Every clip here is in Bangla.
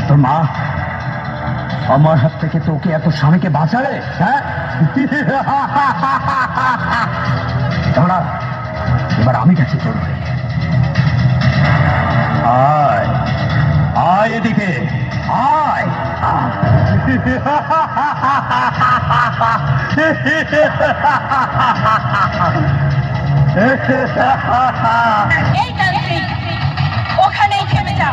তোর মা আমার হাত থেকে তোকে এত স্বামীকে বাঁচালে, হ্যাঁ? দাঁড়া, এবার আমি গেছি তোর হয়ে। আয় আয় এদিকে, আয়। ওখানেই থেমে যা।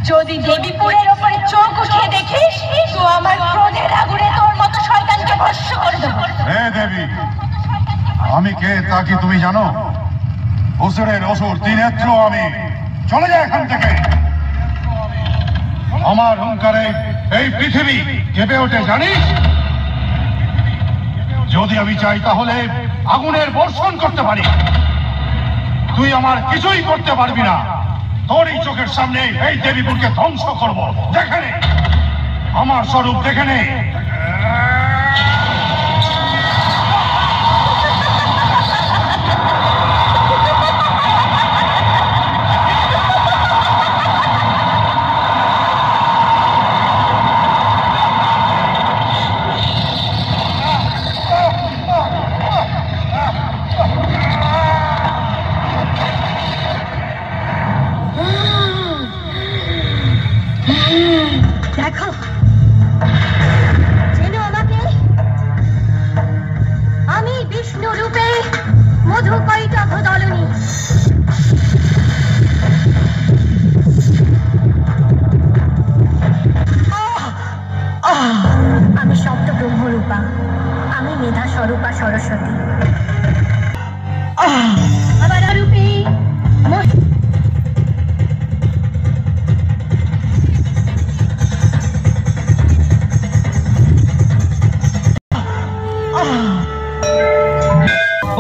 যদি দেবীপুরের ওপরে চোখ উঠিয়ে দেখিস তো আমার ক্রোধের আগুনে তোর মতো শয়তানকে ভস্ম করে দেবো। হে দেবী, আমি কে তা কি তুমি জানো? অসুরের অসুর ত্রিনেত্র আমি। চলে যায় এখান থেকে। আমার হুঙ্কারে এই পৃথিবী কেঁপে ওঠে জানিস? যদি আমি চাই তাহলে আগুনের বর্ষণ করতে পারি। তুই আমার কিছুই করতে পারবি না। তোর এই চোখের সামনে এই দেবীপুরকে ধ্বংস করবো। দেখে নে, আমার স্বরূপ দেখে নে। দেখো, চেনো আমাকে? আমি বিষ্ণু রূপে মধুকৈটভ দলনী। আমি সপ্ত ব্রহ্মরূপা। আমি মেধা স্বরূপা সরস্বতী। আমার রূপে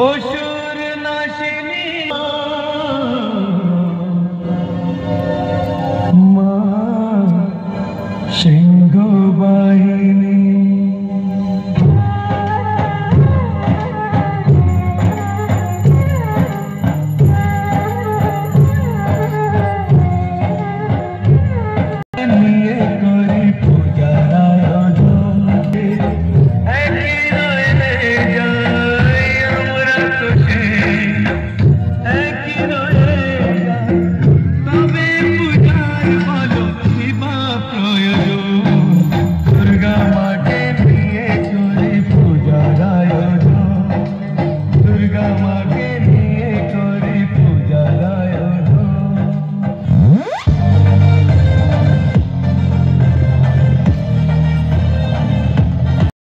অসুর নাশিনী মা সিংহ বাহিনী। নিয়ে